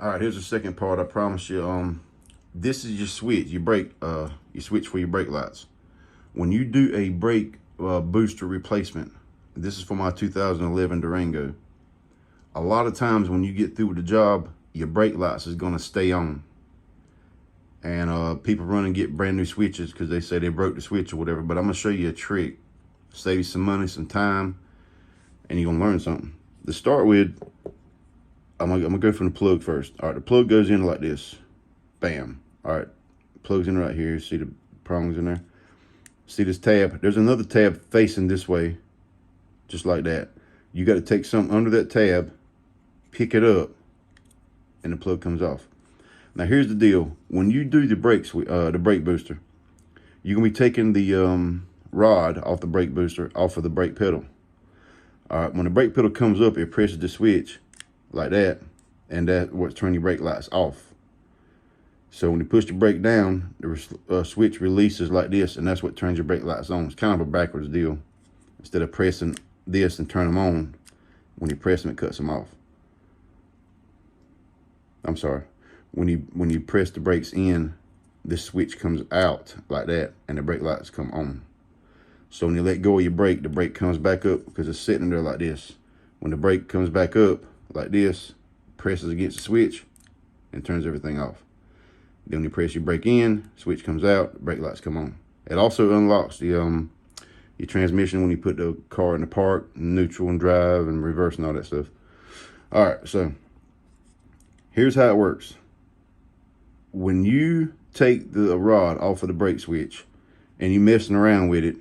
All right, here's the second part. I promise you. This is your switch. You brake. You switch for your brake lights. When you do a brake booster replacement, this is for my 2011 Durango. A lot of times when you get through with the job, your brake lights is gonna stay on. And people run and get brand new switches because they say they broke the switch or whatever. But I'm gonna show you a trick, save you some money, some time, and you're gonna learn something. To start with, I'm gonna go from the plug first. All right, the plug goes in like this. Bam. All right, plugs in right here. See the prongs in there? See this tab? There's another tab facing this way, just like that. You got to take something under that tab, pick it up, and the plug comes off. Now here's the deal. When you do the brake booster, you're gonna be taking the rod off the brake booster off of the brake pedal. All right, when the brake pedal comes up, it presses the switch like that, and that's what's turning your brake lights off. So when you push the brake down, the switch releases like this, and that's what turns your brake lights on. It's kind of a backwards deal. Instead of pressing this and turn them on, when you press them, it cuts them off. I'm sorry. When you press the brakes in, this switch comes out like that, and the brake lights come on. So when you let go of your brake, the brake comes back up because it's sitting there like this. When the brake comes back up like this, presses against the switch and turns everything off. Then when you press your brake in, switch comes out, brake lights come on. It also unlocks the your transmission when you put the car in the park, neutral and drive and reverse and all that stuff. All right, so here's how it works. When you take the rod off of the brake switch and you're messing around with it,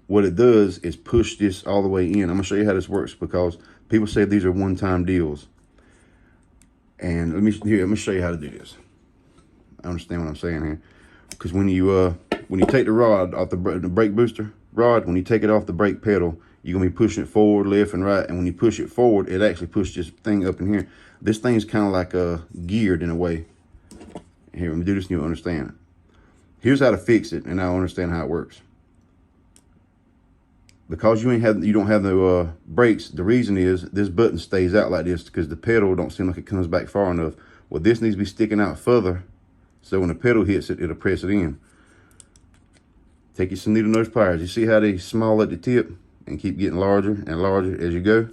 what it does is push this all the way in. I'm gonna show you how this works because people say these are one-time deals. And let me show you how to do this. I understand what I'm saying here. Because when you take the rod off the brake booster rod, when you take it off the brake pedal, you're gonna be pushing it forward, left and right. And when you push it forward, it actually pushes this thing up in here. This thing's kind of like geared in a way. Here, let me do this and you'll understand. Here's how to fix it, and I'll understand how it works. Because you don't have no brakes, the reason is this button stays out like this because the pedal don't seem like it comes back far enough. Well, this needs to be sticking out further, so when the pedal hits it, it'll press it in. Take you some needle nose pliers. You see how they small at the tip and keep getting larger and larger as you go?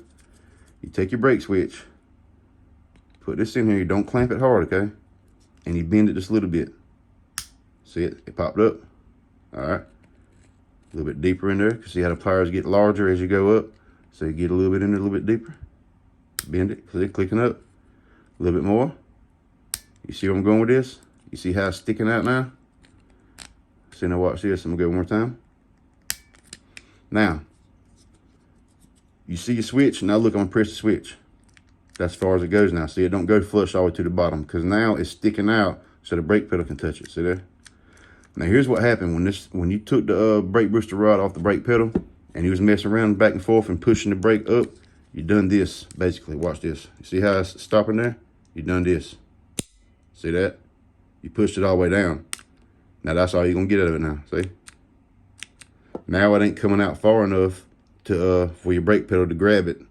You take your brake switch, put this in here. You don't clamp it hard, okay? And you bend it just a little bit. See it? It popped up. All right. A little bit deeper in there. See how the pliers get larger as you go up? So you get a little bit in there, a little bit deeper. Bend it. See it clicking up. A little bit more. You see where I'm going with this? You see how it's sticking out now? See, now watch this. I'm going to go one more time. Now, you see your switch. Now look, I'm going to press the switch. That's as far as it goes now. See, it don't go flush all the way to the bottom because now it's sticking out so the brake pedal can touch it. See there? Now here's what happened when you took the brake booster rod off the brake pedal and you was messing around back and forth and pushing the brake up. You done this basically. Watch this. You see how it's stopping there? You done this. See that? You pushed it all the way down. Now that's all you're gonna get out of it now. See? Now it ain't coming out far enough to for your brake pedal to grab it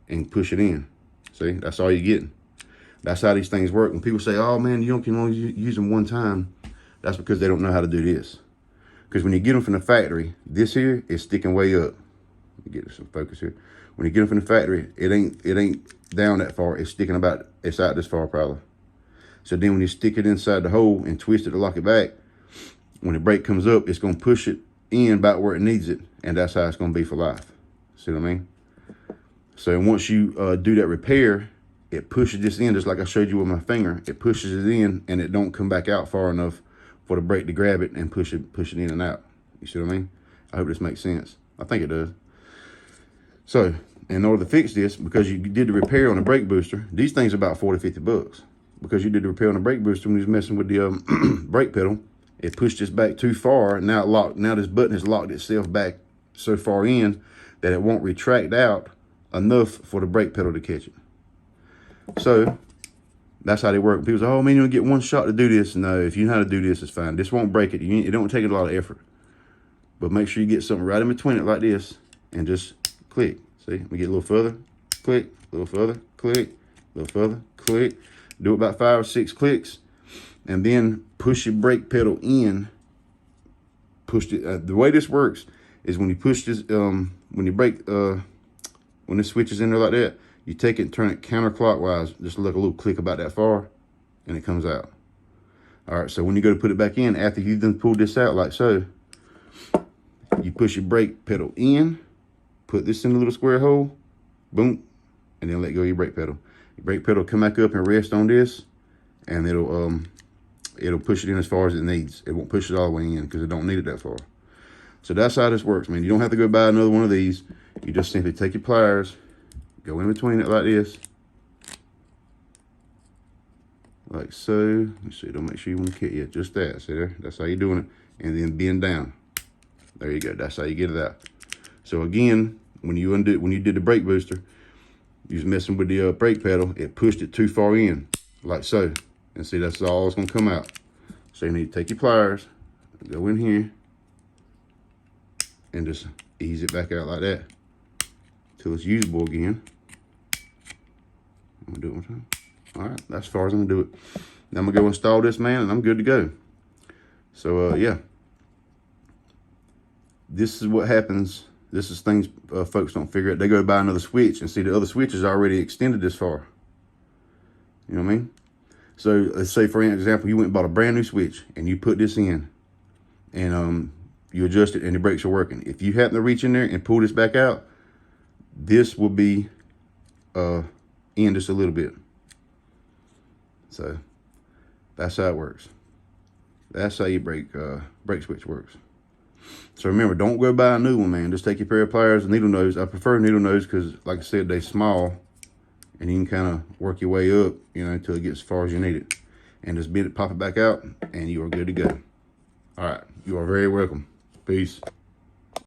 and push it in. See? That's all you're getting. That's how these things work. When people say, "Oh man, you can only use them one time," that's because they don't know how to do this. Because when you get them from the factory, this here is sticking way up. Let me get some focus here. When you get them from the factory, it ain't down that far. It's sticking it's out this far probably. So then when you stick it inside the hole and twist it to lock it back, when the brake comes up, it's gonna push it in about where it needs it. And that's how it's gonna be for life. See what I mean? So once you do that repair, it pushes this in just like I showed you with my finger. It pushes it in and it don't come back out far enough for the brake to grab it and push it in and out. You see what I mean? I hope this makes sense. I think it does. So in order to fix this, because you did the repair on the brake booster, these things are about 40, 50 bucks. Because you did the repair on the brake booster when you was messing with the brake pedal, it pushed this back too far. Now this button has locked itself back so far in that it won't retract out enough for the brake pedal to catch it. So that's how they work. People say, "Oh man, you only get one shot to do this." No, if you know how to do this, it's fine. This won't break it. It don't take a lot of effort. But make sure you get something right in between it like this and just click. See, we get a little further, click, a little further, click, a little further, click. Do about 5 or 6 clicks, and then push your brake pedal in. Push it. The way this works is when you push this, when you brake, when this switch is in there like that, you take it and turn it counterclockwise, just like a little click about that far, and it comes out. All right, so when you go to put it back in, after you've done pulled this out like so, you push your brake pedal in, put this in the little square hole, boom, and then let go of your brake pedal. Your brake pedal will come back up and rest on this, and it'll push it in as far as it needs. It won't push it all the way in because it don't need it that far. So that's how this works, man. You don't have to go buy another one of these. You just simply take your pliers, go in between it like this, like so. Let's see, don't make sure you want to get it. Just that. See there? That's how you're doing it. And then bend down. There you go. That's how you get it out. So again, when you did the brake booster, you was messing with the brake pedal. It pushed it too far in, like so. And see, that's all it's gonna come out. So you need to take your pliers, go in here, and just ease it back out like that till it's usable again. I'm gonna do it one time. All right, that's as far as I'm gonna do it. Now I'm gonna go install this, man, and I'm good to go. So yeah, this is what happens. This is things folks don't figure out. They go to buy another switch and see the other switch is already extended this far. You know what I mean? So let's say, for example, you went and bought a brand new switch and you put this in, and you adjust it and the brakes are working. If you happen to reach in there and pull this back out, this will be in just a little bit. So that's how it works. That's how your brake switch works. So remember, don't go buy a new one, man. Just take your pair of pliers and needle nose. I prefer needle nose because, like I said, they're small and you can kind of work your way up, you know, until it gets as far as you need it. And just bend it, pop it back out, and you are good to go. All right, you are very welcome. Peace.